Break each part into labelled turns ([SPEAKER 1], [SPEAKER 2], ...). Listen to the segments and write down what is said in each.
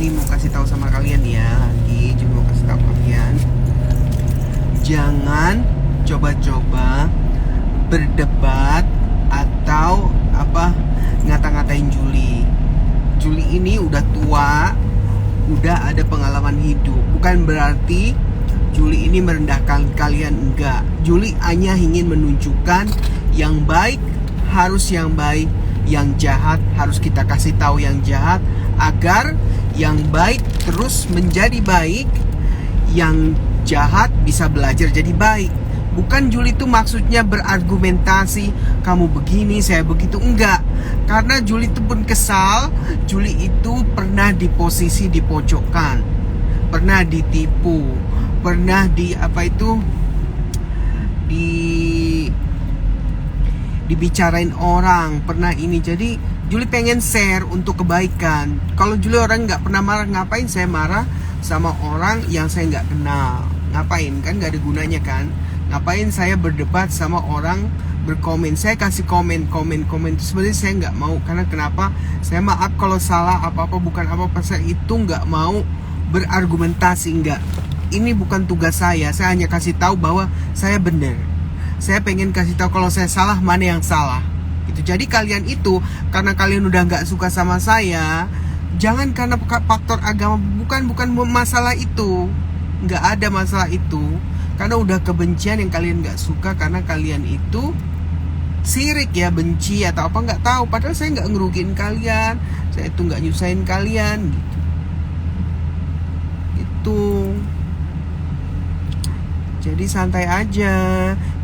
[SPEAKER 1] Juli mau kasih tahu sama kalian ya, Juli mau kasih tahu kalian, jangan coba-coba berdebat atau ngata-ngatain Juli. Juli ini udah tua, udah ada pengalaman hidup. Bukan berarti Juli ini merendahkan kalian, enggak. Juli hanya ingin menunjukkan yang baik harus yang baik, yang jahat harus kita kasih tahu yang jahat, agar yang baik terus menjadi baik, yang jahat bisa belajar jadi baik. Bukan Juli itu maksudnya berargumentasi, kamu begini, saya begitu, enggak. Karena Juli itu pun kesal. Juli itu pernah di posisi dipojokkan, pernah ditipu, pernah dibicarain orang, pernah ini. Jadi Juli pengen share untuk kebaikan. Kalau Juli orang nggak pernah marah, ngapain saya marah sama orang yang saya nggak kenal? Ngapain? Kan nggak ada gunanya kan? Ngapain saya berdebat sama orang, berkomen? Saya kasih komen itu sebenarnya saya nggak mau. Karena kenapa? Saya maaf kalau salah apa-apa, bukan apa-apa, saya itu nggak mau berargumentasi, nggak. Ini bukan tugas saya hanya kasih tahu bahwa saya benar. Saya pengen kasih tahu kalau saya salah, mana yang salah. Itu. Jadi kalian itu, karena kalian udah nggak suka sama saya, jangan karena faktor agama, bukan masalah itu. Nggak ada masalah itu. Karena udah kebencian yang kalian nggak suka, karena kalian itu sirik ya, benci atau apa nggak tahu. Padahal saya nggak ngerugiin kalian, saya itu nggak nyusahin kalian gitu. Jadi santai aja,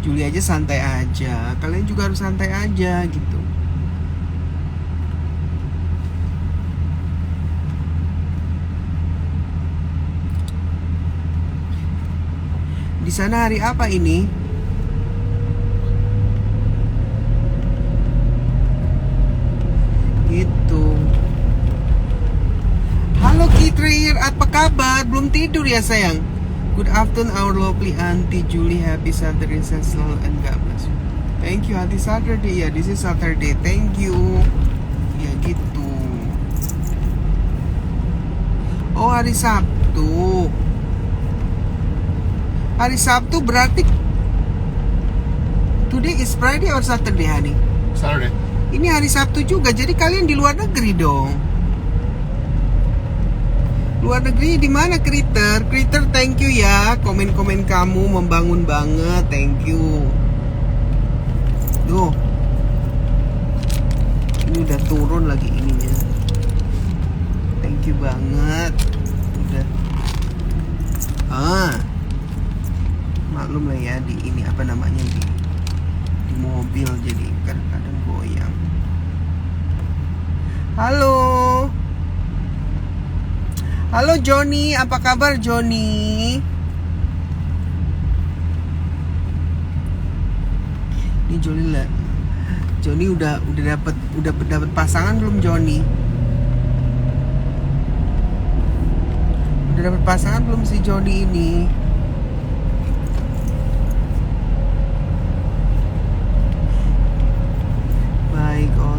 [SPEAKER 1] Juli aja santai aja, kalian juga harus santai aja gitu. Di sana hari apa ini? Gitu. Halo Kitrir, apa kabar? Belum tidur ya sayang? Good afternoon our lovely Auntie Julie. Happy Saturday and God bless you. Thank you, happy Saturday. Ya, this is Saturday. Thank you. Ya gitu. Oh, hari Sabtu. Hari Sabtu berarti today is Friday or Saturday, honey?
[SPEAKER 2] Saturday.
[SPEAKER 1] Ini hari Sabtu juga, jadi kalian di luar negeri dong. Luar negeri di mana, Kriter? Kriter, thank you ya. Komen-komen kamu membangun banget, thank you. Duh, ini udah turun lagi ininya. Thank you banget. Udah. Maklum lah ya, di ini apa namanya, di mobil jadi kadang-kadang goyang. Halo Joni, apa kabar Joni? Ini Joni udah dapat pasangan belum Joni? Udah dapat pasangan belum si Joni ini?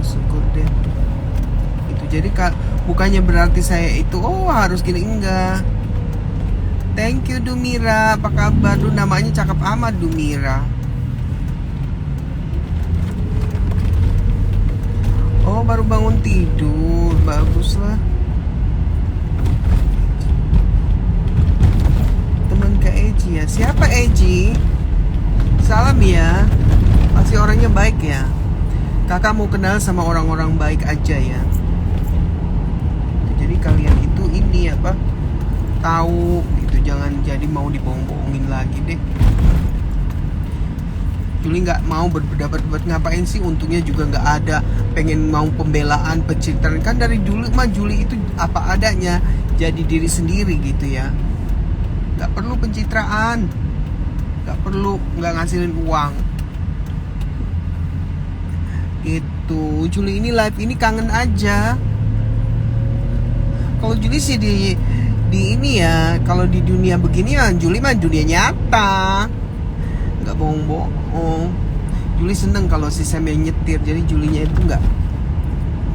[SPEAKER 1] Syukur deh. Itu jadi bukannya berarti saya itu harus gini, enggak. Thank you Dumira, apa kabar? Namanya cakep amat Dumira. Oh, baru bangun tidur, bagus lah. Teman Kak Eji ya. Siapa Eji? Salam ya. Pasti orangnya baik ya. Kakak mau kenal sama orang-orang baik aja ya. Jadi kalian itu ini tahu gitu, jangan jadi mau dibohong-bohongin lagi deh. Juli nggak mau berdebat ngapain sih? Untungnya juga nggak ada pengen mau pembelaan, pencitraan. Kan dari dulu Juli itu apa adanya, jadi diri sendiri gitu ya. Nggak perlu pencitraan, nggak ngasilin uang. Itu Juli ini live ini kangen aja. Kalau Juli sih di ini ya, kalau di dunia begini ya Juli dunia nyata, nggak bohong-bohong. Juli seneng kalau si Sam yang nyetir, jadi Julinya itu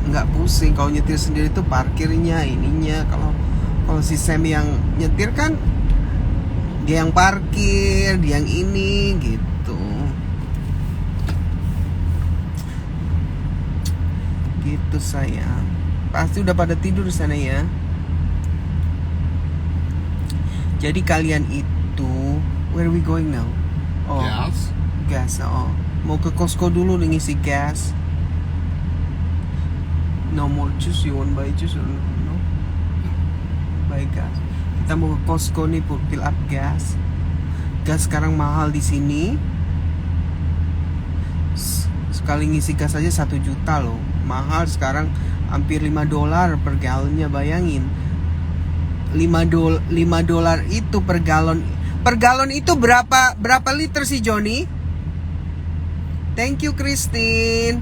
[SPEAKER 1] nggak pusing. Kalau nyetir sendiri tuh parkirnya, ininya. Kalau Kalau si Sam yang nyetir kan dia yang parkir, dia yang ini gitu. Gitu sayang. Pasti udah pada tidur sana ya. Jadi kalian itu, where are we going now? Oh, gas. Oh, mau ke Costco dulu nih ngisi gas. No more juice, you want buy juice or no? Buy gas. Kita mau ke Costco nih pour fill up gas. Gas sekarang mahal di sini. Sekali ngisi gas aja 1 juta loh. Mahal sekarang, hampir $5 per galonnya, bayangin. $5 itu per galon. Per galon itu berapa liter sih Johnny? Thank you Christine.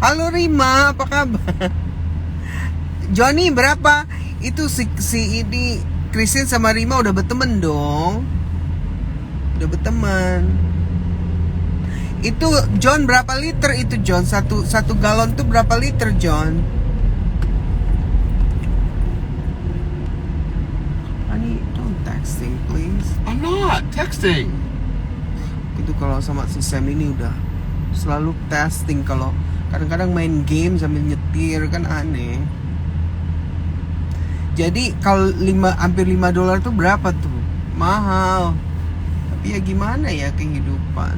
[SPEAKER 1] Halo Rima, apa kabar? Johnny berapa? Itu si ini Christine sama Rima udah berteman dong. Udah berteman. Itu John berapa liter itu John? Satu galon tuh berapa liter John? Honey, don't texting please.
[SPEAKER 2] I'm not texting.
[SPEAKER 1] Itu kalau sama si Sam ini udah selalu testing. Kalau kadang-kadang main game sambil nyetir kan aneh. Jadi kalau hampir $5 tuh berapa tuh? Mahal. Tapi ya gimana ya kehidupan.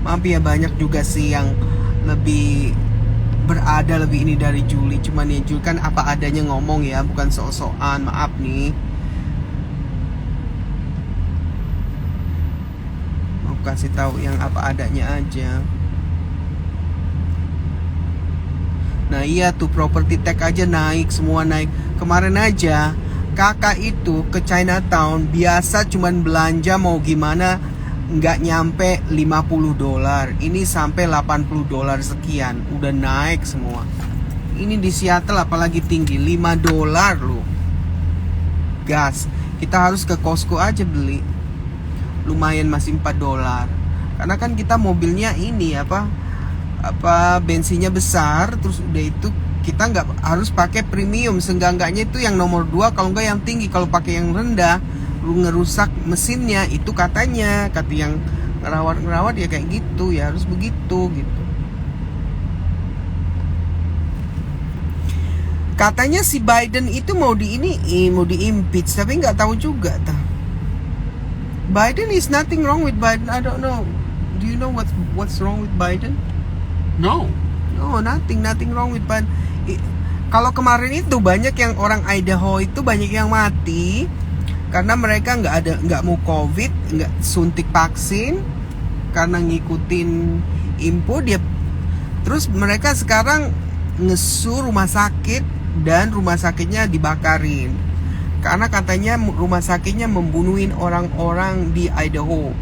[SPEAKER 1] Maaf ya, banyak juga sih yang lebih berada lebih ini dari Julie. Cuman ya Julie kan apa adanya ngomong ya, bukan sok-sokan. Maaf nih. Mau kasih tahu yang apa adanya aja. Nah iya tuh property tax aja naik, semua naik. Kemarin aja kakak itu ke Chinatown biasa cuman belanja mau gimana nggak nyampe $50. Ini sampai $80 sekian, udah naik semua. Ini di Seattle apalagi tinggi, $5 loh. Gas, kita harus ke Costco aja beli. Lumayan masih $4. Karena kan kita mobilnya ini apa bensinnya besar, terus udah itu kita nggak harus pakai premium, seenggak-enggaknya itu yang nomor 2, kalau nggak yang tinggi. Kalau pakai yang rendah lu ngerusak mesinnya, itu kata yang ngerawat ya kayak gitu ya, harus begitu gitu. Katanya si Biden itu mau diimpeach, tapi nggak tahu juga tah. Biden is nothing wrong with Biden, I don't know. Do you know what's wrong with Biden?
[SPEAKER 2] No,
[SPEAKER 1] nothing wrong with Biden. Kalau kemarin itu banyak yang orang Idaho itu banyak yang mati karena mereka nggak mau COVID, nggak suntik vaksin karena ngikutin info dia. Terus mereka sekarang ngesu rumah sakit dan rumah sakitnya dibakarin karena katanya rumah sakitnya membunuhin orang-orang di Idaho.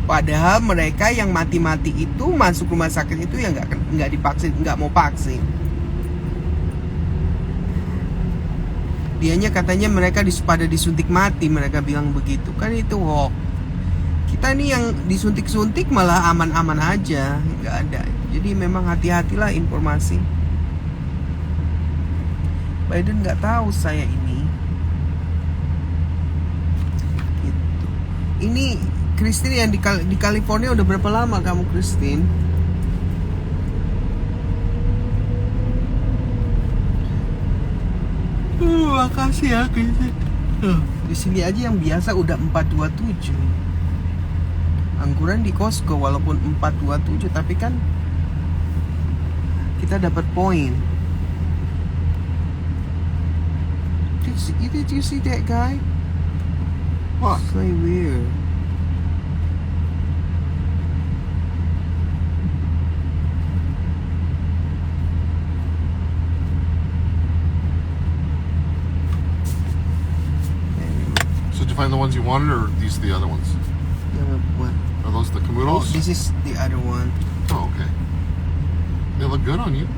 [SPEAKER 1] Padahal mereka yang mati-mati itu masuk rumah sakit itu yang nggak divaksin, nggak mau vaksin. Dianya katanya mereka pada disuntik mati, mereka bilang begitu. Kan itu hoax. Kita nih yang disuntik-suntik malah aman-aman aja, nggak ada. Jadi memang hati-hatilah informasi. Biden nggak tahu saya ini. Gitu. Ini Christine yang di California udah berapa lama kamu Christine? Makasih ya Christine. Di sini aja yang biasa udah 427. Angguran di Costco walaupun 427 tapi kan kita dapat poin. Did you see that guy?
[SPEAKER 2] what?
[SPEAKER 1] So weird.
[SPEAKER 2] So did you find the ones you wanted, or are these the other ones?
[SPEAKER 1] What?
[SPEAKER 2] Are those the
[SPEAKER 1] Oh,
[SPEAKER 2] Camudos?
[SPEAKER 1] this is the other one.
[SPEAKER 2] Oh, okay. They look good on you.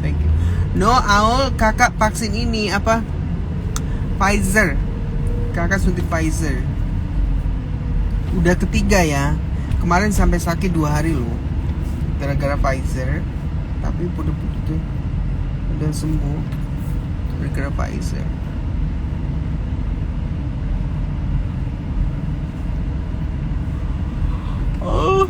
[SPEAKER 1] Thank you. No, Aul, kakak vaksin ini apa? Pfizer. Kakak suntik Pfizer. Udah ketiga ya. Kemarin sampai sakit 2 hari loh. Gara-gara Pfizer. Tapi udah udah sembuh gara-gara Pfizer. Oh.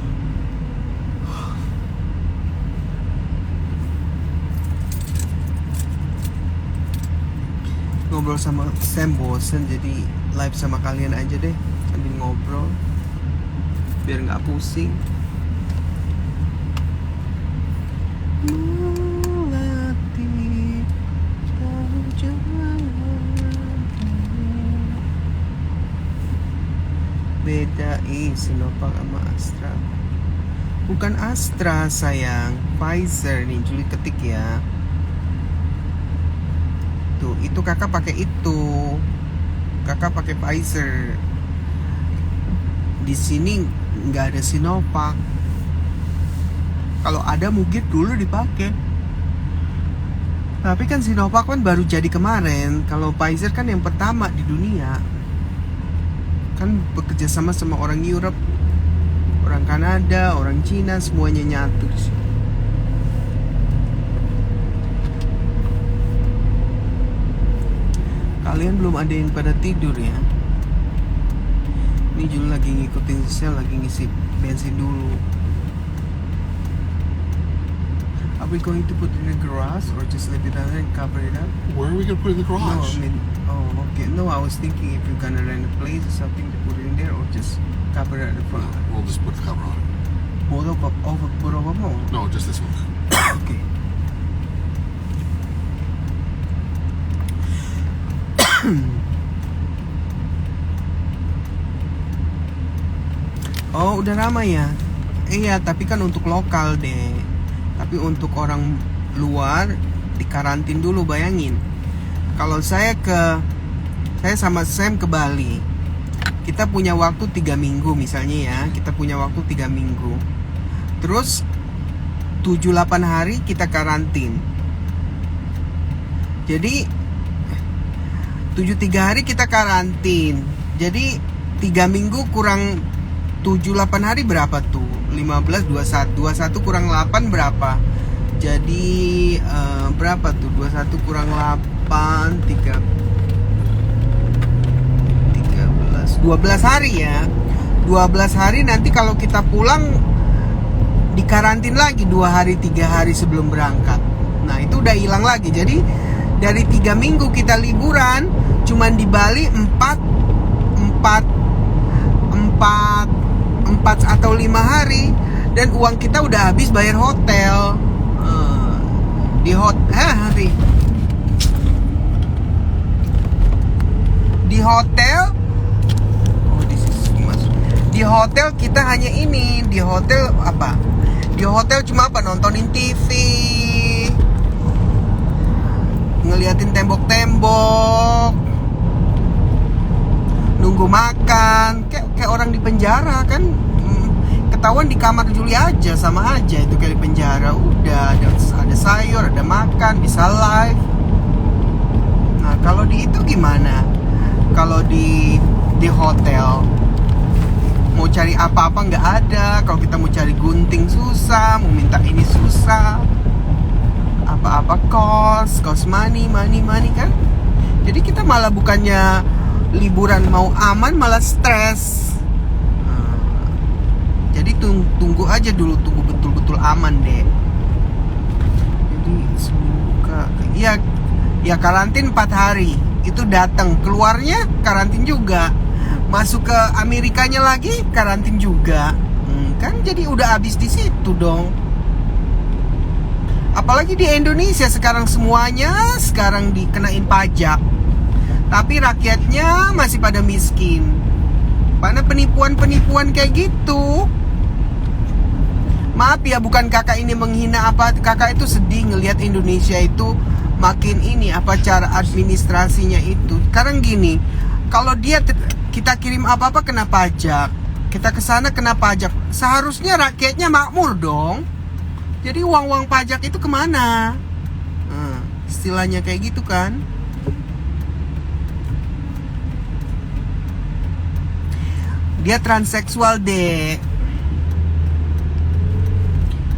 [SPEAKER 1] Ngobrol sama Sam bosen, jadi live sama kalian aja deh sambil ngobrol biar nggak pusing. Melatih tahu jalan. Beda Sinovac sama Astra. Bukan Astra sayang, Pfizer nih, Juli ketik ya. Tuh, itu kakak pakai itu. Kakak pakai Pfizer. Di sini nggak ada Sinovac. Kalau ada mungkin dulu dipakai. Tapi kan Sinovac kan baru jadi kemarin. Kalau Pfizer kan yang pertama di dunia. Kan bekerja sama orang Europe, orang Kanada, orang Cina, semuanya nyatu di sini. Kalian belum ada yang pada tidur ya? Ini Jul lagi ngikutin saya, lagi ngisi bensin dulu. Are we going to put it in the garage or just leave it there and cover it up?
[SPEAKER 2] Where are we gonna put it in the
[SPEAKER 1] No,
[SPEAKER 2] garage?
[SPEAKER 1] I mean, oh, okay. No, I was thinking if you're gonna rent a place or something to put it in there or just cover it at the front.
[SPEAKER 2] We'll just put the cover on it.
[SPEAKER 1] Both of them all?
[SPEAKER 2] No, just this one.
[SPEAKER 1] Okay. Oh, udah ramai ya? Iya, tapi kan untuk lokal deh. Tapi untuk orang luar dikarantin dulu, bayangin. Kalau saya sama Sam ke Bali, kita punya waktu 3 minggu misalnya ya. Kita punya waktu 3 minggu. Terus 7-8 hari kita karantin. Jadi 7-3 hari kita karantin. Jadi 3 minggu kurang 7-8 hari berapa tuh? 15, 21 kurang 8 berapa? Jadi berapa tuh? 21 kurang 8 13 12 hari ya. 12 hari nanti kalau kita pulang dikarantin lagi 2 hari 3 hari sebelum berangkat. Nah, itu udah hilang lagi. Jadi dari 3 minggu kita liburan cuman di Bali 4 atau 5 hari dan uang kita udah habis bayar hotel. Di hotel. Oh, di hotel kita hanya ini. Di hotel apa? Di hotel cuma apa? Nontonin TV, ngeliatin tembok-tembok, nunggu makan, kayak orang di penjara kan. Ketahuan di kamar Juli aja, sama aja itu kayak di penjara. Udah ada sayur, ada makan, bisa live. Nah, kalau di itu gimana? Kalau di hotel mau cari apa-apa nggak ada. Kalau kita mau cari gunting susah, mau minta ini susah. Apa-apa cost money kan. Jadi kita malah bukannya liburan mau aman, malah stres. Jadi tunggu aja dulu, tunggu betul-betul aman deh. Jadi semoga ya karantin 4 hari. Itu datang, keluarnya karantin juga. Masuk ke Amerikanya lagi karantin juga. Kan jadi udah habis di situ dong. Apalagi di Indonesia sekarang semuanya dikenain pajak. Tapi rakyatnya masih pada miskin. Karena penipuan kayak gitu. Maaf ya, bukan kakak ini menghina apa. Kakak itu sedih ngelihat Indonesia itu makin cara administrasinya itu. Sekarang gini, kalau kita kirim apa-apa kena pajak, kita kesana kena pajak. Seharusnya rakyatnya makmur dong. Jadi uang pajak itu kemana? Istilahnya kayak gitu kan. Dia transseksual deh.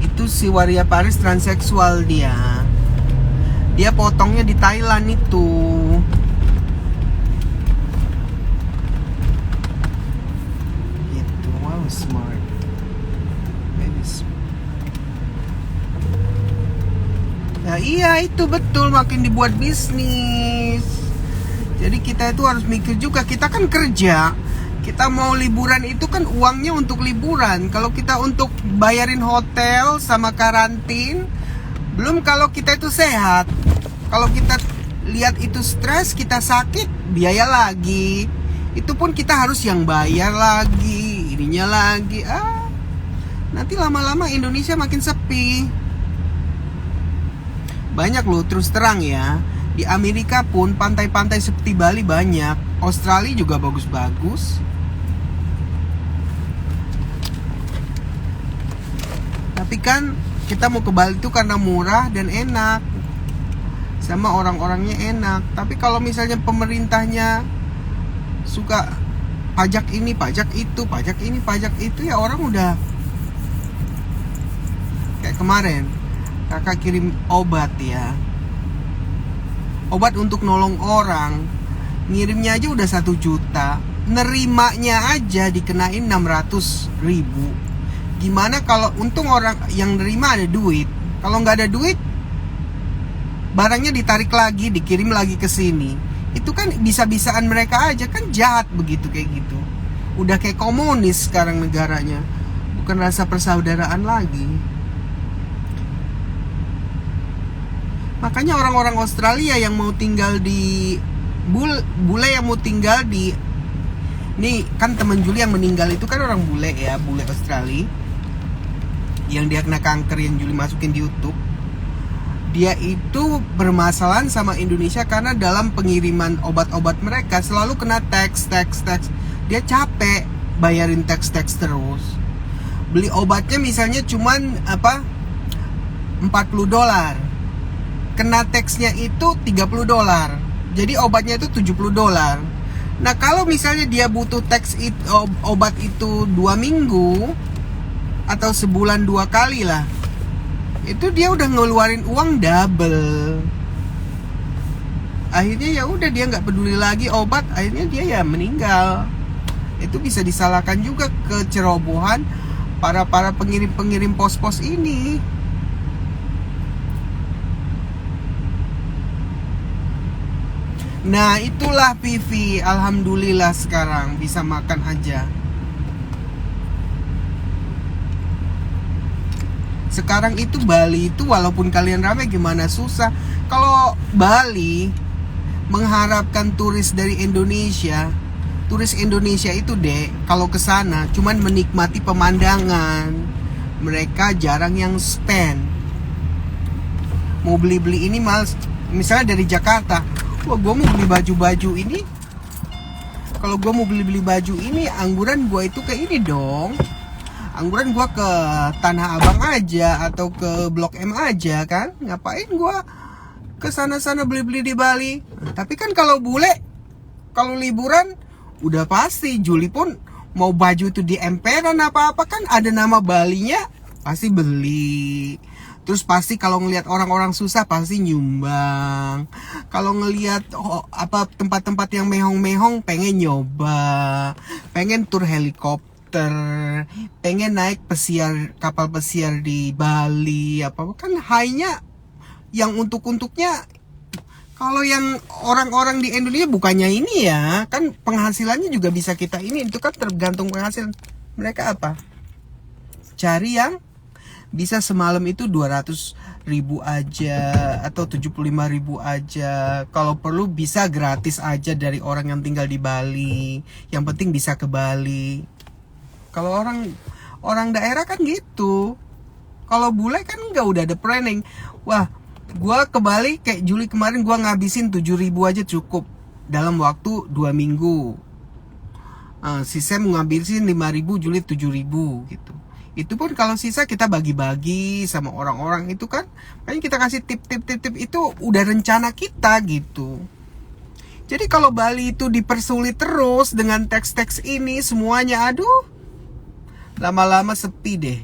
[SPEAKER 1] Itu si Waria Paris transseksual dia. Dia potongnya di Thailand itu. Gitu. Wow, smart. Very smart. Ya iya, itu betul, makin dibuat bisnis. Jadi kita itu harus mikir juga, kita kan kerja. Kita mau liburan itu kan uangnya untuk liburan. Kalau kita untuk bayarin hotel sama karantin, belum kalau kita itu sehat. Kalau kita lihat itu stres, kita sakit, biaya lagi. Itu pun kita harus yang bayar lagi, ininya lagi. Nanti lama-lama Indonesia makin sepi. Banyak loh, terus terang ya. Di Amerika pun pantai-pantai seperti Bali banyak. Australia juga bagus-bagus. Tapi kan kita mau ke Bali itu karena murah dan enak, sama orang-orangnya enak. Tapi kalau misalnya pemerintahnya suka pajak ini, pajak itu, pajak ini, pajak itu, ya orang udah kayak kemarin kakak kirim obat ya, obat untuk nolong orang, ngirimnya aja udah 1 juta, nerimanya aja dikenain 600.000. Gimana kalau untung orang yang nerima ada duit, kalau nggak ada duit barangnya ditarik lagi, dikirim lagi ke sini. Itu kan bisa-bisaan mereka aja, kan jahat begitu kayak gitu. Udah kayak komunis sekarang negaranya. Bukan rasa persaudaraan lagi. Makanya orang-orang Australia yang mau tinggal di bule yang mau tinggal di, nih kan temen Juli yang meninggal itu kan orang bule ya, bule Australia yang dia kena kanker, yang Juli masukin di YouTube. Dia itu bermasalahan sama Indonesia karena dalam pengiriman obat-obat mereka selalu kena tax. Dia capek bayarin tax terus. Beli obatnya misalnya cuman $40. Kena taxnya itu $30. Jadi obatnya itu $70. Nah, kalau misalnya dia butuh obat itu 2 minggu atau sebulan 2 kali lah, itu dia udah ngeluarin uang double. Akhirnya ya udah dia nggak peduli lagi obat, akhirnya dia ya meninggal. Itu bisa disalahkan juga kecerobohan para pengirim pos-pos ini. Nah itulah Vivi, alhamdulillah sekarang bisa makan aja. Sekarang itu Bali itu walaupun kalian ramai gimana susah. Kalau Bali mengharapkan turis dari Indonesia, turis Indonesia itu kalau ke sana cuman menikmati pemandangan. Mereka jarang yang spend. Mau beli-beli ini misalnya dari Jakarta, wah gue mau beli baju-baju ini. Kalau gue mau beli-beli baju ini, angguran gue itu ke ini dong. Angguran gue ke Tanah Abang aja atau ke Blok M aja kan. Ngapain gue ke sana-sana beli-beli di Bali? Tapi kan kalau bule, kalau liburan udah pasti Juli pun mau baju itu di emperan apa-apa kan ada nama Balinya, pasti beli. Terus pasti kalau ngelihat orang-orang susah pasti nyumbang. Kalau ngelihat tempat-tempat yang mehong-mehong pengen nyoba, pengen tur helikopter, pengen naik kapal pesiar di Bali, apa kan high-nya yang untuknya. Kalau yang orang-orang di Indonesia bukannya ini ya, kan penghasilannya juga bisa kita ini, itu kan tergantung penghasilan mereka apa. Cari yang bisa semalam itu 200.000 aja atau 75.000 aja. Kalau perlu bisa gratis aja dari orang yang tinggal di Bali. Yang penting bisa ke Bali. Kalau orang daerah kan gitu. Kalau bule kan nggak, udah ada planning. Wah, gua ke Bali kayak Juli kemarin gua ngabisin 7.000 aja cukup dalam waktu 2 minggu. Si Sam ngabisin 5.000, Juli 7.000 gitu. Itu pun kalau sisa kita bagi-bagi sama orang-orang itu kan. Makanya kita kasih tip itu udah rencana kita gitu. Jadi kalau Bali itu dipersulit terus dengan teks-teks ini semuanya, aduh, lama-lama sepi deh.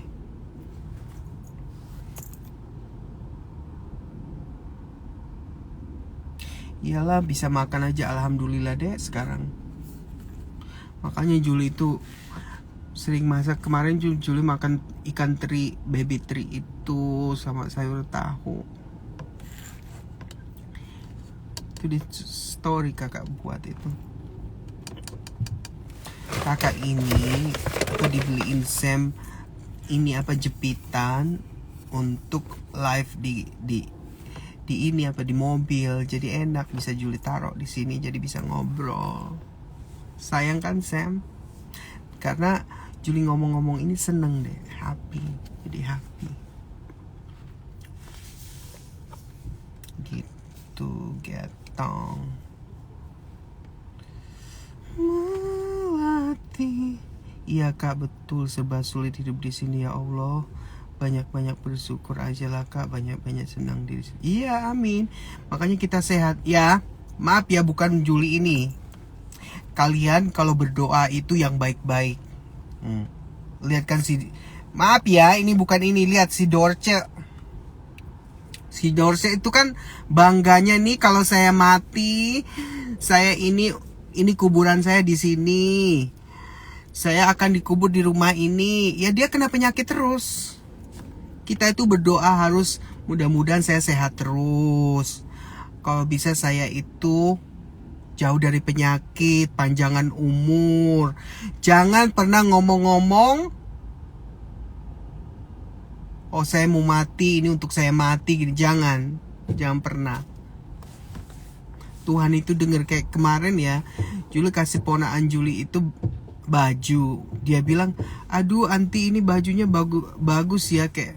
[SPEAKER 1] Iyalah, bisa makan aja alhamdulillah deh sekarang. Makanya Juli itu sering masak. Kemarin Juli makan ikan teri, baby teri itu sama sayur tahu. Itu di story kakak buat itu. Kakak ini aku dibeliin Sam ini apa, jepitan untuk live di ini apa, di mobil. Jadi enak, bisa Juli taruh di sini jadi bisa ngobrol. Sayang kan Sam? Karena Juli ngomong-ngomong ini seneng deh, happy, jadi happy. Gitu, getong. Melati. Iya kak, betul, serba sulit hidup di sini ya Allah. Banyak-banyak bersyukur aja lah kak, banyak-banyak senang diri sini. Iya, amin. Makanya kita sehat ya. Maaf ya, bukan Juli ini. Kalian kalau berdoa itu yang baik-baik. Lihat kan maaf ya, ini bukan ini. Lihat si Dorce. Si Dorce itu kan bangganya nih kalau saya mati, saya ini kuburan saya di sini. Saya akan dikubur di rumah ini. Ya dia kena penyakit terus. Kita itu berdoa harus mudah-mudahan saya sehat terus. Kalau bisa saya itu jauh dari penyakit, panjangan umur. Jangan pernah ngomong-ngomong, oh saya mau mati, ini untuk saya mati gini. Jangan pernah. Tuhan itu denger. Kayak kemarin ya, Juli kasih ponaan Juli itu baju. Dia bilang, aduh anti ini bajunya bagus ya, kayak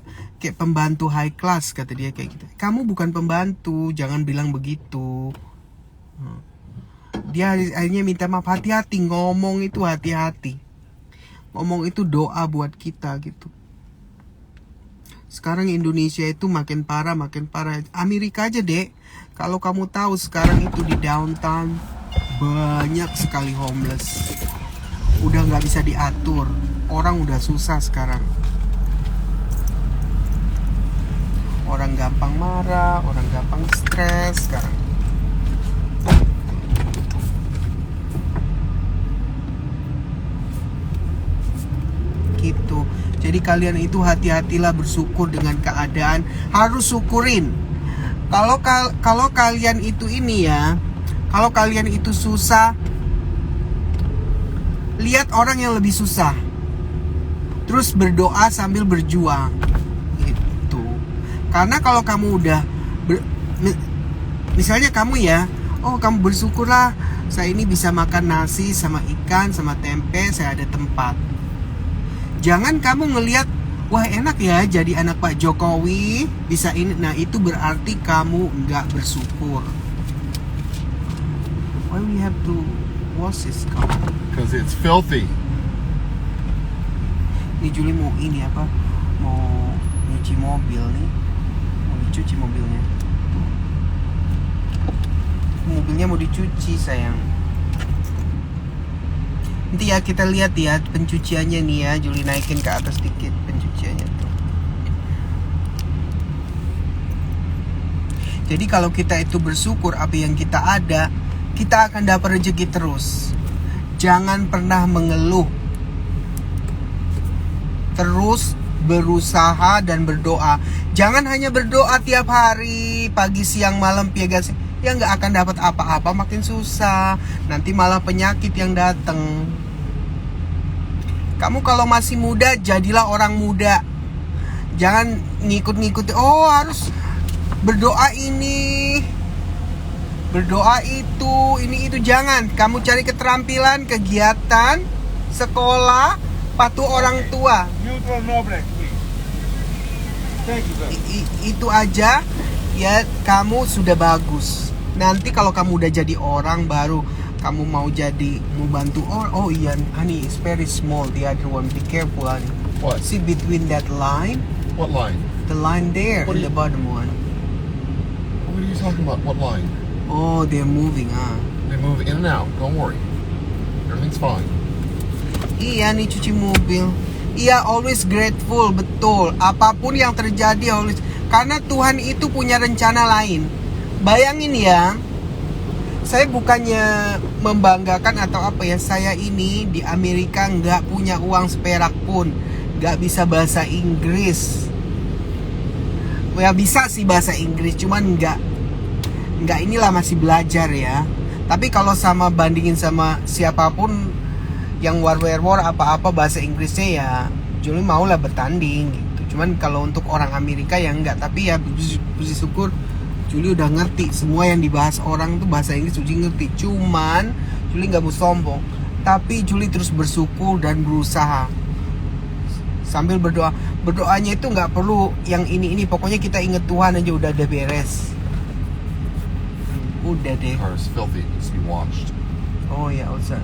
[SPEAKER 1] pembantu high class, kata dia kayak gitu. Kamu bukan pembantu, jangan bilang begitu. Dia akhirnya minta maaf. Hati-hati ngomong itu, hati-hati. Ngomong itu doa buat kita gitu. Sekarang Indonesia itu makin parah. Amerika aja dek, kalau kamu tahu sekarang itu di downtown banyak sekali homeless. Udah nggak bisa diatur. Orang udah susah sekarang. Orang gampang marah, orang gampang stres sekarang. Gitu. Jadi kalian itu hati-hatilah, bersyukur dengan keadaan. Harus syukurin. Kalau kalian itu ini ya, kalau kalian itu susah, lihat orang yang lebih susah. Terus berdoa sambil berjuang. Gitu. Karena kalau kamu udah misalnya kamu ya, oh kamu bersyukurlah saya ini bisa makan nasi sama ikan sama tempe, saya ada tempat. Jangan kamu ngelihat, wah enak ya jadi anak Pak Jokowi, bisa ini. Nah itu berarti kamu nggak bersyukur. Why we have to wash this car?
[SPEAKER 2] Because it's filthy.
[SPEAKER 1] Ini Juli mau ini apa? Mau nyuci mobil nih. Mau dicuci mobilnya. Mobilnya mau dicuci sayang. Nanti ya kita lihat ya pencuciannya nih ya. Juli naikin ke atas dikit pencuciannya tuh. Jadi kalau kita itu bersyukur apa yang kita ada, kita akan dapat rezeki terus. Jangan pernah mengeluh. Terus berusaha dan berdoa. Jangan hanya berdoa tiap hari, pagi, siang, malam, piagasi. Ya nggak akan dapat apa-apa, makin susah. Nanti malah penyakit yang datang. Kamu kalau masih muda, jadilah orang muda. Jangan ngikut-ngikut. Oh harus berdoa ini, berdoa ini itu. Jangan. Kamu cari keterampilan, kegiatan, sekolah, patuh orang tua. Itu aja ya, kamu sudah bagus. Nanti kalau kamu udah jadi orang baru, kamu mau bantu orang. Oh iya, honey, it's very small. The other one, be careful, honey.
[SPEAKER 2] What?
[SPEAKER 1] See between that line.
[SPEAKER 2] What line?
[SPEAKER 1] The line there,
[SPEAKER 2] What
[SPEAKER 1] in the bottom one.
[SPEAKER 2] What are you talking about? What line?
[SPEAKER 1] Oh, they're moving,
[SPEAKER 2] They move in and out. Don't worry. Everything's fine.
[SPEAKER 1] Iya nih cuci mobil. Iya, always grateful, betul. Apapun yang terjadi always. Karena Tuhan itu punya rencana lain. Bayangin ya, saya bukannya membanggakan atau apa ya, saya ini di Amerika nggak punya uang seperak pun, nggak bisa bahasa Inggris. Ya bisa sih bahasa Inggris, cuman nggak inilah, masih belajar ya. Tapi kalau sama bandingin sama siapapun yang war apa-apa bahasa Inggrisnya ya Julie maulah bertanding gitu. Cuman kalau untuk orang Amerika ya enggak. Tapi ya puji syukur Julie udah ngerti semua yang dibahas orang tuh bahasa Inggris. Julie ngerti. Cuman Julie nggak mau sombong, tapi Julie terus bersyukur dan berusaha sambil berdoa. Berdoanya itu nggak perlu yang ini. Pokoknya kita inget Tuhan aja udah ada beres. Udah deh.
[SPEAKER 2] Car is filthy. Needs to be washed.
[SPEAKER 1] Oh ya, also.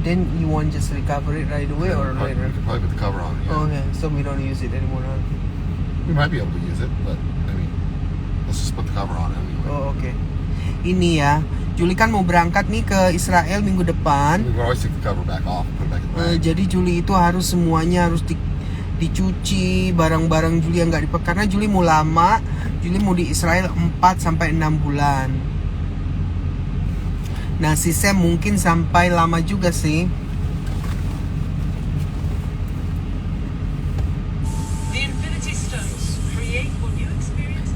[SPEAKER 1] Then you want just recover it right away or
[SPEAKER 2] We
[SPEAKER 1] later?
[SPEAKER 2] could probably put the cover on it. Yeah.
[SPEAKER 1] Oh yeah, so we don't use it anymore. Huh?
[SPEAKER 2] We might be able to use it, but I mean, let's just put the cover on it anyway.
[SPEAKER 1] Oh oke. Ini ya, Julie kan mau berangkat nih ke Israel minggu depan.
[SPEAKER 2] We can always take the cover back off, put it back in the bag.
[SPEAKER 1] Jadi Julie itu harus semuanya harus dicuci, barang-barang Julie yang nggak dipakai karena Julie mau lama. Julie mau di Israel 4-6 bulan. Nah si Sam mungkin sampai lama juga sih.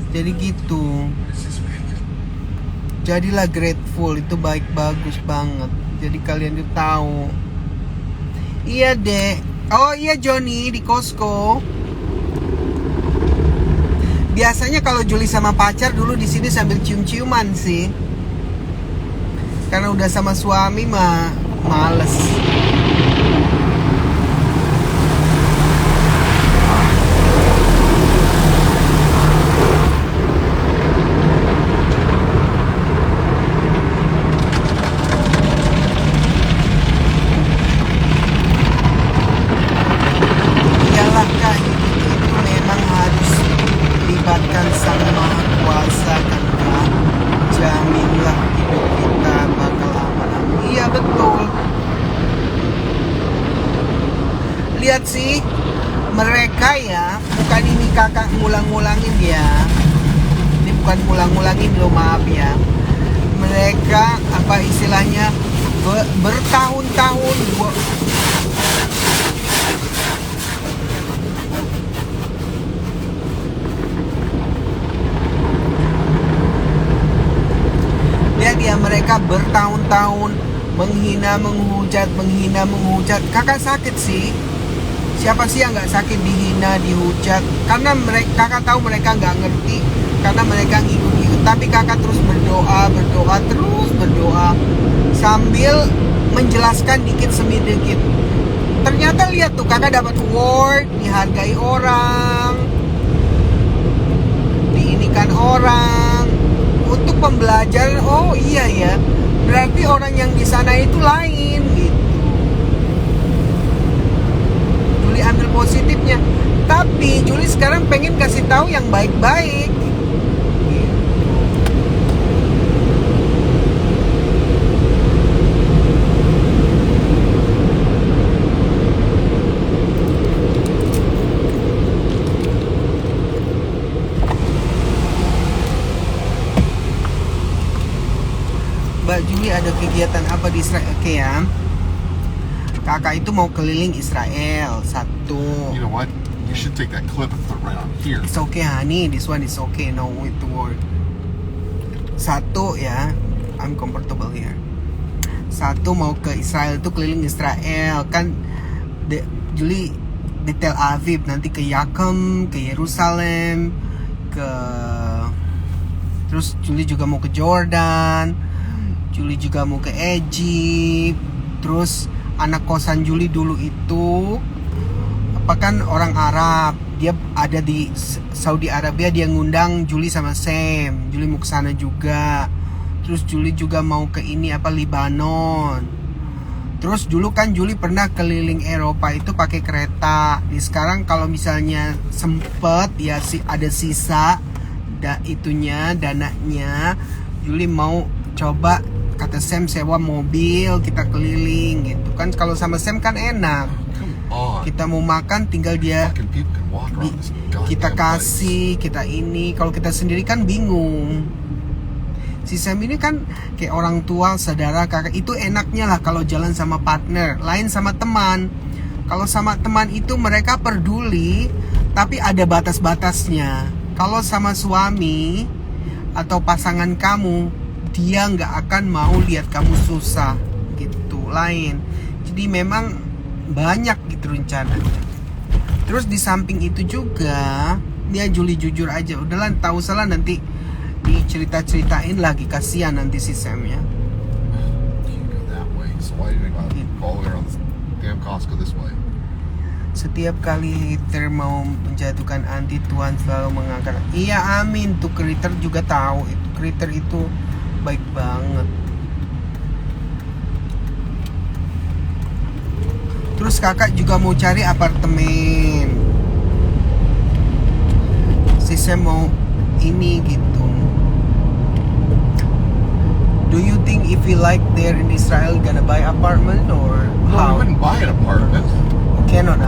[SPEAKER 1] Jadi gitu. Jadilah grateful, itu bagus banget. Jadi kalian itu tahu. Iya dek. Oh iya Johnny di Costco. Biasanya kalau Julie sama pacar dulu di sini sambil cium-ciuman sih. Karena udah sama suami mah males. Iyalah kak, itu memang harus libatkan Sang Maha Kuasa kan kak. Jaminlah hidup kita bakal aman. Iya betul. Lihat sih, mereka ya, bukan ini kakak ngulang-ngulangin ya. Ini bukan ngulang-ngulangin loh, maaf ya. Mereka apa istilahnya bertahun-tahun dia mereka bertahun-tahun menghina, menghujat. Kakak sakit sih. Siapa sih yang nggak sakit dihina, dihujat? Karena mereka, kakak tahu mereka nggak ngerti, karena mereka ngikut-ngikut. Tapi kakak terus berdoa sambil menjelaskan dikit demi dikit. Ternyata lihat tuh, kakak dapat award, dihargai orang, diinikan orang. Untuk pembelajaran, oh iya ya, berarti orang yang di sana itu lain gitu. Julie ambil positifnya, tapi Julie sekarang pengen kasih tahu yang baik-baik. Mbak Julie ada kegiatan apa di Israel? Oke ya, kakak itu mau keliling Israel. Satu.
[SPEAKER 2] You know what? You should take that clip and put it right on here.
[SPEAKER 1] It's okay honey, this one is okay, no need to worry. Satu ya, I'm comfortable here. Satu mau ke Israel itu keliling Israel kan. Julie di Tel Aviv, nanti ke Yakem, ke Yerusalem, terus Julie juga mau ke Jordan. Julie juga mau ke Egypt. Terus anak kosan Julie dulu itu apa kan orang Arab, dia ada di Saudi Arabia, dia ngundang Julie sama Sam. Julie mau ke sana juga. Terus Julie juga mau ke ini apa Libanon. Terus dulu kan Julie pernah keliling Eropa itu pakai kereta. Sekarang kalau misalnya sempet ya ada sisa dananya, Julie mau coba, kata Sam, sewa mobil kita keliling gitu kan. Kalau sama Sam kan enak, kita mau makan tinggal dia kita kasih, kita ini. Kalau kita sendiri kan bingung. Si Sam ini kan kayak orang tua, saudara, kakak. Itu enaknya lah kalau jalan sama partner. Lain sama teman. Kalau sama teman itu mereka peduli, tapi ada batas-batasnya. Kalau sama suami atau pasangan kamu, dia nggak akan mau lihat kamu susah gitu. Lain. Jadi memang banyak gitu rencananya. Terus di samping itu juga, dia Julie jujur aja, udahlah tahu salah nanti dicerita-ceritain lagi, kasihan nanti si Sam ya.
[SPEAKER 2] Can't go that way. So why did I go all the way around this damn Costco this way?
[SPEAKER 1] Setiap kali hater mau menjatuhkan anti, Tuhan selalu mengangkat. Iya, amin. Tuh Kriter juga tahu itu. Kriter itu baik banget. Terus kakak juga mau cari apartemen. Si Sam mau ini gitu. Do you think if we like there in Israel gonna buy apartment or
[SPEAKER 2] No,
[SPEAKER 1] how?
[SPEAKER 2] we wouldn't buy an apartment.
[SPEAKER 1] Cannot,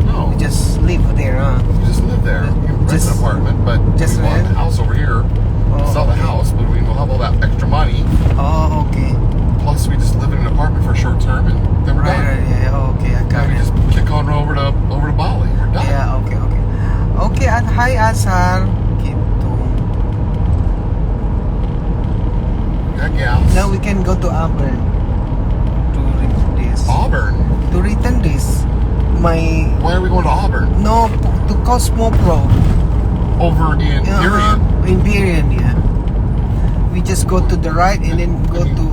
[SPEAKER 2] No,
[SPEAKER 1] we just live there,
[SPEAKER 2] we just live there. We can rent
[SPEAKER 1] Just-
[SPEAKER 2] an apartment, but
[SPEAKER 1] just
[SPEAKER 2] we bought
[SPEAKER 1] rent?
[SPEAKER 2] the house over here.
[SPEAKER 1] Oh,
[SPEAKER 2] Sell the
[SPEAKER 1] okay.
[SPEAKER 2] house, but we will have all that extra money.
[SPEAKER 1] Oh, okay.
[SPEAKER 2] Plus, we just live in an apartment for a short term, and then we're
[SPEAKER 1] Right,
[SPEAKER 2] done.
[SPEAKER 1] yeah, okay, I got
[SPEAKER 2] Then we
[SPEAKER 1] it.
[SPEAKER 2] just kick on over to Bali. We're done.
[SPEAKER 1] Yeah, okay. Okay, hi Asar. Gitu.
[SPEAKER 2] We got gas.
[SPEAKER 1] Now we can go to Auburn to return this.
[SPEAKER 2] Auburn.
[SPEAKER 1] To return this, my
[SPEAKER 2] Why are we going to Auburn?
[SPEAKER 1] no to Cosmo Pro.
[SPEAKER 2] Over in Darien.
[SPEAKER 1] In Darien, yeah. We just go to the right and then go to.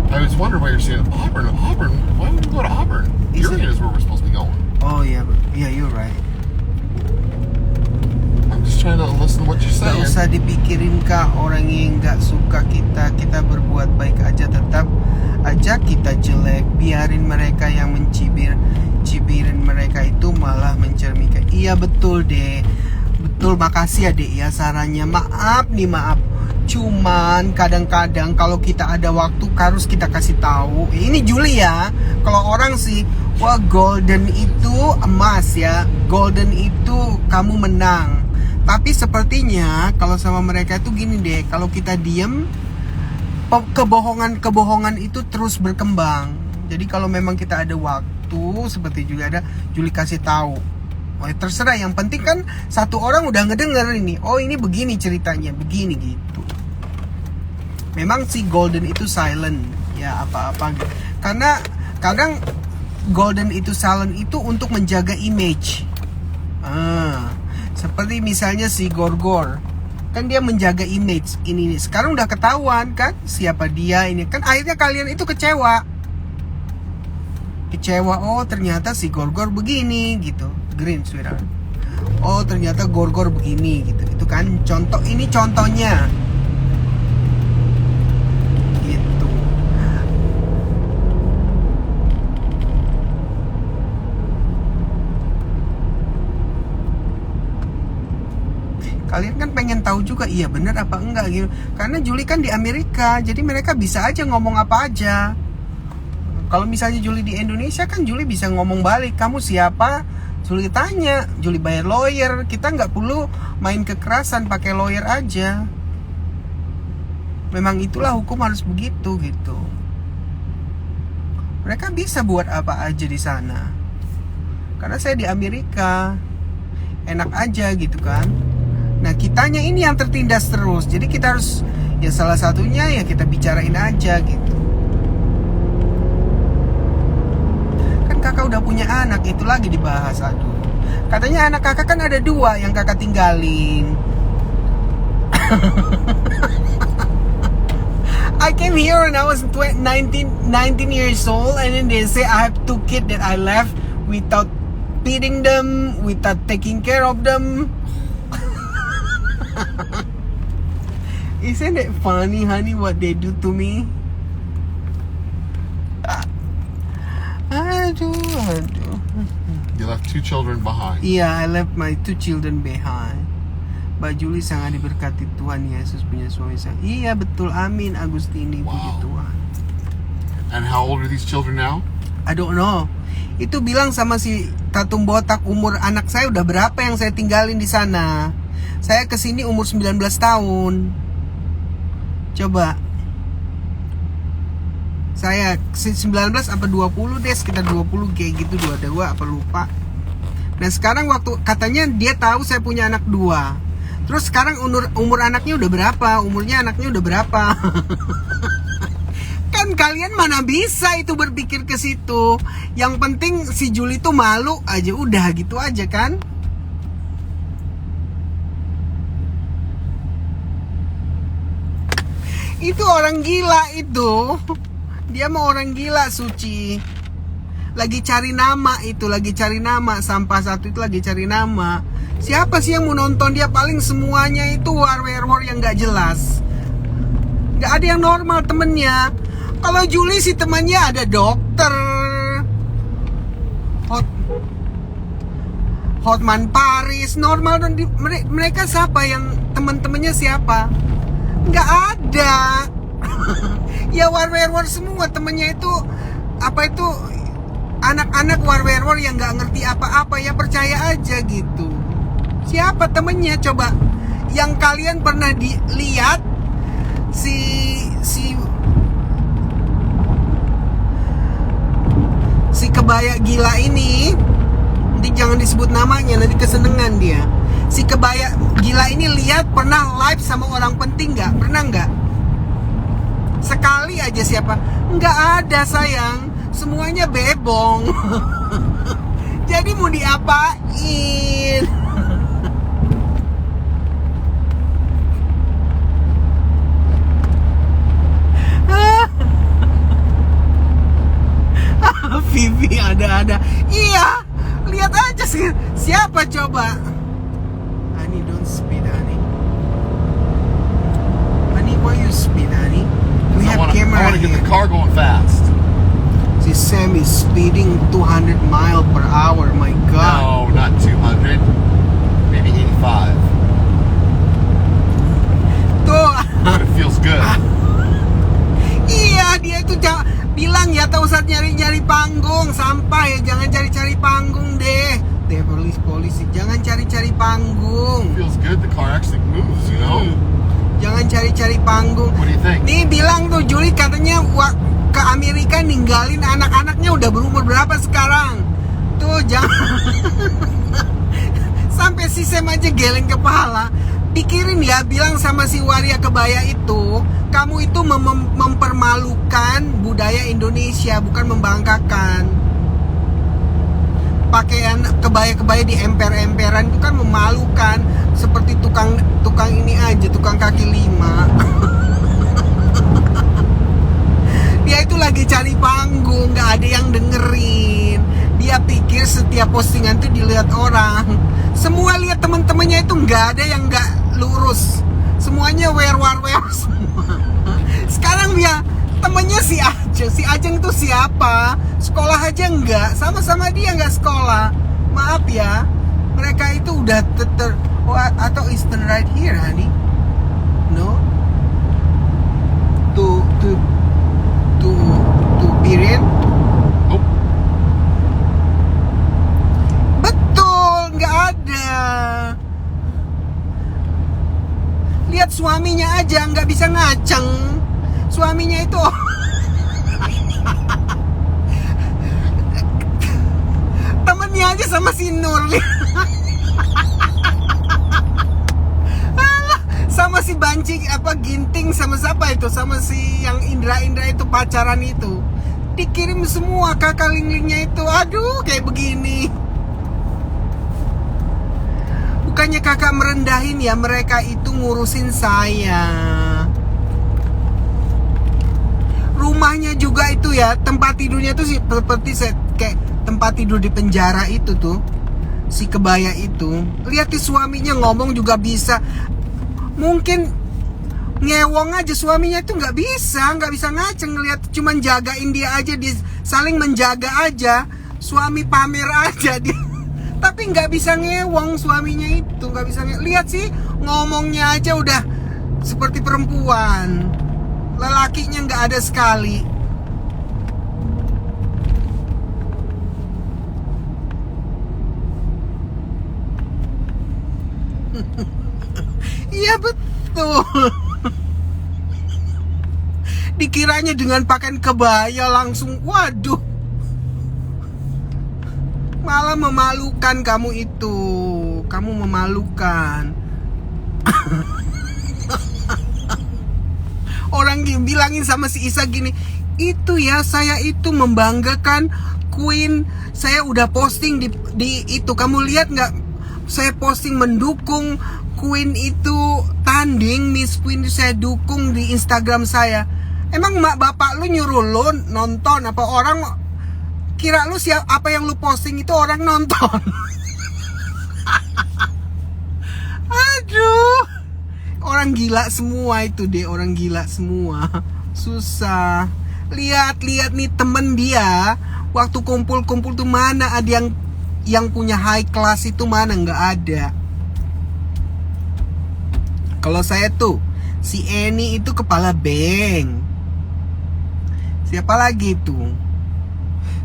[SPEAKER 2] I was wondering why you're saying Auburn. Auburn. Why would we go to Auburn?
[SPEAKER 1] Is
[SPEAKER 2] Darien is where we're supposed to be going.
[SPEAKER 1] Oh yeah, you're right.
[SPEAKER 2] I'm just trying to listen to what you're
[SPEAKER 1] Gak
[SPEAKER 2] saying.
[SPEAKER 1] usah dipikirin kak, orang yang nggak suka kita berbuat baik aja, tetap aja kita jelek. Biarin mereka yang cibirin mereka itu malah mencerminkan. Iya betul deh, betul, makasih ya dek ya sarannya. Maaf, cuman kadang-kadang kalau kita ada waktu harus kita kasih tahu. Ini Juli ya, kalau orang sih wah golden itu emas ya, golden itu kamu menang. Tapi sepertinya kalau sama mereka itu gini deh, kalau kita diem, kebohongan itu terus berkembang. Jadi kalau memang kita ada waktu, seperti juga ada Juli kasih tahu. Oh, terserah, yang penting kan satu orang udah ngedenger ini. Oh, ini begini ceritanya, begini gitu. Memang si golden itu silent, ya apa-apa. Karena kadang golden itu silent itu untuk menjaga image. Seperti misalnya si Gorgor, kan dia menjaga image ini. Sekarang udah ketahuan kan siapa dia ini. Kan akhirnya kalian itu kecewa. Oh ternyata si Gorgor begini gitu. Green sweetheart. Oh ternyata Gorgor begini gitu. Itu kan contoh, ini contohnya. Gitu. Kalian kan pengen tahu juga, iya bener apa enggak gitu. Karena Juli kan di Amerika, jadi mereka bisa aja ngomong apa aja. Kalau misalnya Juli di Indonesia kan Juli bisa ngomong balik, kamu siapa? Juli tanya, Juli bayar lawyer. Kita nggak perlu main kekerasan, pakai lawyer aja. Memang itulah hukum, harus begitu gitu. Mereka bisa buat apa aja di sana. Karena saya di Amerika, enak aja gitu kan. Nah kitanya ini yang tertindas terus. Jadi kita harus, ya salah satunya ya kita bicarain aja gitu. Kan kakak udah punya anak, itu lagi dibahas. Aduh, katanya anak kakak kan ada 2 yang kakak tinggalin. I came here when I was 19 years old, and then they say I have 2 kids that I left without feeding them, without taking care of them. Isn't it funny, honey, what they do to me? Aduh.
[SPEAKER 2] You left 2 children behind.
[SPEAKER 1] Yeah, I left my 2 children behind. Mbak Juli sangat diberkati Tuhan Yesus punya suami saya. Iya betul, amin Agustini,
[SPEAKER 2] Wow.
[SPEAKER 1] puji Tuhan.
[SPEAKER 2] And how old are these children now?
[SPEAKER 1] I don't know. Itu bilang sama si Tatung Botak, umur anak saya udah berapa yang saya tinggalin di sana. Saya kesini umur 19 tahun. Coba. Saya 19 apa 20 deh, sekitar 20 kayak gitu, 22 apa lupa. Nah sekarang waktu katanya dia tahu saya punya anak 2. Terus sekarang umur anaknya udah berapa? Umurnya anaknya udah berapa? Kan kalian mana bisa itu berpikir ke situ. Yang penting si Juli tuh malu aja, udah gitu aja kan. Itu orang gila itu. Dia mau orang gila, Suci. Lagi cari nama itu, lagi cari nama. Sampah satu itu lagi cari nama. Siapa sih yang mau nonton dia? Paling semuanya itu war yang gak jelas. Gak ada yang normal temennya. Kalau Juli sih temannya ada dokter, Hotman Paris, normal. Dan mereka siapa yang teman-temannya siapa? Nggak ada. Ya war semua temennya itu. Apa itu? Anak-anak war yang nggak ngerti apa-apa. Ya percaya aja gitu. Siapa temennya coba? Yang kalian pernah dilihat si kebaya gila ini. Nanti jangan disebut namanya, nanti kesenengan dia. Si kebaya gila ini lihat pernah live sama orang penting nggak? Pernah nggak? Sekali aja siapa? Nggak ada sayang. Semuanya bebong. Jadi mau diapain? Vivi ada. Iya, lihat aja sih. Siapa coba? Honey, don't speed, honey. Honey, why you speed, honey? We have camera
[SPEAKER 2] I want to get
[SPEAKER 1] here.
[SPEAKER 2] the car going fast.
[SPEAKER 1] Si Sam is speeding 200 mile per hour. My God.
[SPEAKER 2] No, not 200. Maybe 85.
[SPEAKER 1] Tuh.
[SPEAKER 2] But it feels good.
[SPEAKER 1] Iya, dia itu bilang ya, tak usah nyari-nyari panggung. Sampah ya, jangan cari-cari panggung deh. Polisi, jangan cari-cari panggung.
[SPEAKER 2] It feels good. The car actually moves, you know?
[SPEAKER 1] Jangan cari-cari panggung.
[SPEAKER 2] What do you think?
[SPEAKER 1] Nih bilang tuh Juli katanya ke Amerika ninggalin anak-anaknya, udah berumur berapa sekarang? Tuh jangan. Sampai si Sam aja geleng kepala. Pikirin ya, bilang sama si waria kebaya itu, kamu itu mempermalukan budaya Indonesia, bukan membanggakan. Pakaian kebaya-kebaya di emper-emperan itu kan memalukan. Seperti tukang ini aja, tukang kaki 5. Dia itu lagi cari panggung, gak ada yang dengerin. Dia pikir setiap postingan itu dilihat orang. Semua lihat teman-temannya itu gak ada yang gak lurus. Semuanya wear semua. Sekarang dia temennya si Ajeng. Si Ajeng itu siapa? Sekolah aja enggak. Sama-sama dia enggak sekolah. Maaf ya. Mereka itu udah atau Eastern right here, honey? No? To Pirin?
[SPEAKER 2] Oh,
[SPEAKER 1] Betul, nggak ada. Lihat suaminya aja nggak bisa ngaceng. Suaminya itu temennya aja sama si Nur. Sama si Banci Ginting, sama siapa itu, sama si yang Indra itu pacaran itu, dikirim semua kakak linglingnya itu. Aduh kayak begini. Bukannya kakak merendahin ya, mereka itu ngurusin saya. Rumahnya juga itu ya, tempat tidurnya tuh seperti kayak tempat tidur di penjara itu tuh. Si kebaya itu, lihat di suaminya ngomong juga bisa. Mungkin ngewong aja suaminya itu nggak bisa ngaceng, ngeliat cuman jagain dia aja, dia saling menjaga aja. Suami pamer aja dia. Tapi nggak bisa ngewong suaminya itu, nggak bisa lihat sih, ngomongnya aja udah seperti perempuan. Lelakinya nggak ada sekali. Iya betul. Dikiranya dengan pakaian kebaya langsung, waduh. Malah memalukan kamu itu. Kamu memalukan. Orang bilangin sama si Isa gini, itu ya, saya itu membanggakan Queen. Saya udah posting di itu. Kamu lihat nggak? Saya posting mendukung Queen itu tanding, Miss Queen itu saya dukung di Instagram saya. Emang mak bapak lu nyuruh lu nonton apa orang kira lu siap apa yang lu posting itu orang nonton? Aduh, orang gila semua itu deh, orang gila semua. Susah. Lihat nih temen dia waktu kumpul-kumpul tuh mana ada yang punya high class itu, mana nggak ada. Kalau saya tuh si Eni itu kepala bank. Siapa lagi tuh?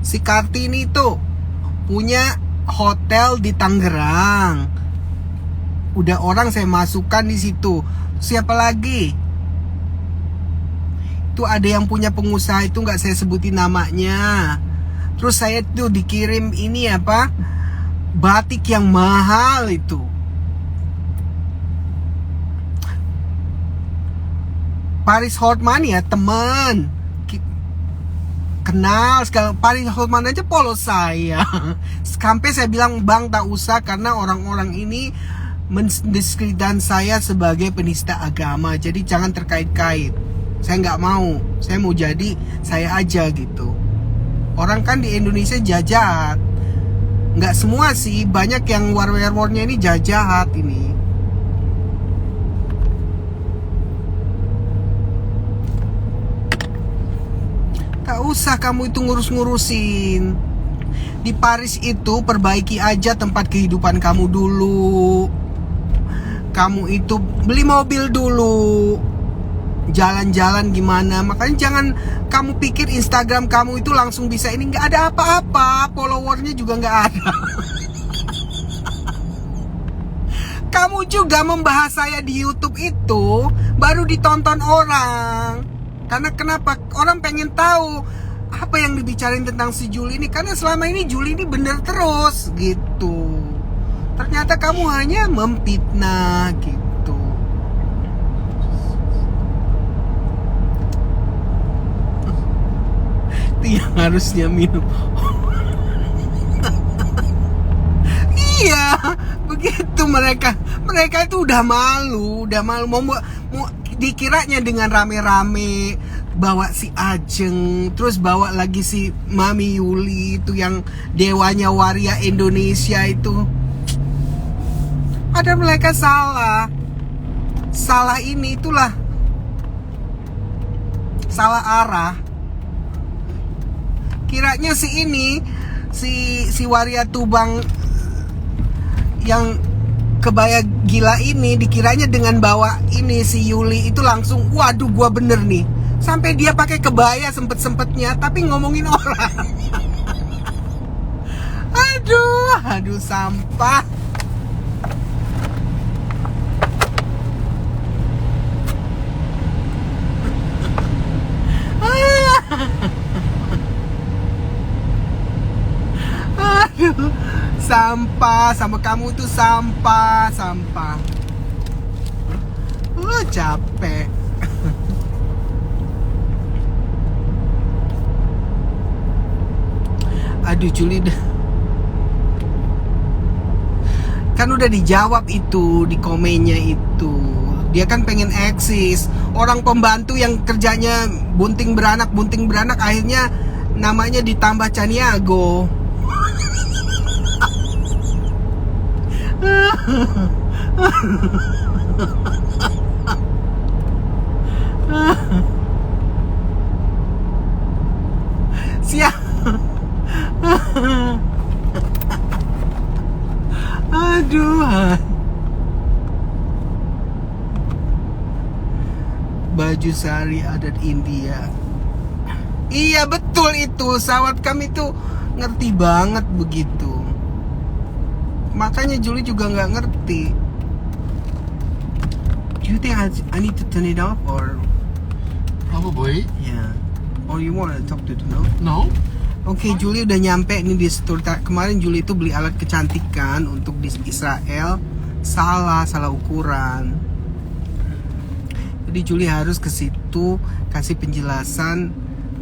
[SPEAKER 1] Si Kartini tuh punya hotel di Tangerang. Udah orang saya masukkan di situ. Siapa lagi? Itu ada yang punya pengusaha itu nggak saya sebutin namanya. Terus saya tuh dikirim ini apa? Batik yang mahal itu. Paris Hotman ya teman. Kenal sekali Paris Hotman aja polos saya. Sampai saya bilang bang tak usah karena orang-orang ini mendiskreditkan saya sebagai penista agama. Jadi jangan terkait-kait. Saya nggak mau. Saya mau jadi saya aja gitu. Orang kan di Indonesia jahat. Nggak semua sih, banyak yang war-warnya ini jahat ini. Tak usah kamu itu ngurus-ngurusin. Di Paris itu perbaiki aja tempat kehidupan kamu dulu. Kamu itu beli mobil dulu. Jalan-jalan gimana. Makanya jangan kamu pikir Instagram kamu itu langsung bisa ini. Nggak ada apa-apa. Followernya juga nggak ada. Kamu juga membahas saya di YouTube itu baru ditonton orang. Karena kenapa? Orang pengen tahu apa yang dibicarain tentang si Juli ini. Karena selama ini Juli ini bener terus gitu. Ternyata kamu hanya memfitnah gitu. Itu yang harusnya minum. Iya, begitu mereka. Mereka itu udah malu mau dikiranya dengan rame-rame bawa si Ajeng, terus bawa lagi si Mami Yuli itu yang dewanya waria Indonesia itu. Ada mereka salah ini itulah salah arah. Kiranya si ini si waria Tubang yang kebaya gila ini dikiranya dengan bawa ini si Yuli itu langsung waduh gua bener nih. Sampai dia pakai kebaya sempet-sempetnya tapi ngomongin orang. Aduh sampah. Aduh, sampah sama kamu tuh sampah. Capek. Aduh Juli, kan udah dijawab itu di komennya itu. Dia kan pengen eksis. Orang pembantu yang kerjanya bunting beranak akhirnya namanya ditambah Caniago. Siap. Aduh. Baju sari adat India. Iya betul itu. Sawat kami tuh ngerti banget begitu. Makanya Juli juga nggak ngerti. Do you think I need to turn it off or
[SPEAKER 2] Probably.
[SPEAKER 1] Ya. Or you want to talk to no?
[SPEAKER 2] No.
[SPEAKER 1] Oke, Julie udah nyampe nih di store. Kemarin Julie itu beli alat kecantikan untuk di Israel. Salah ukuran. Jadi Julie harus ke situ kasih penjelasan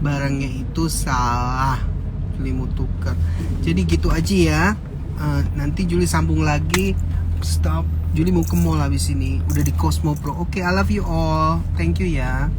[SPEAKER 1] barangnya itu salah. Julie mau tuker. Jadi gitu aja ya. Nanti Julie sambung lagi. Stop. Julie mau ke mall habis ini. Udah di Cosmo Pro. Oke, I love you all. Thank you ya.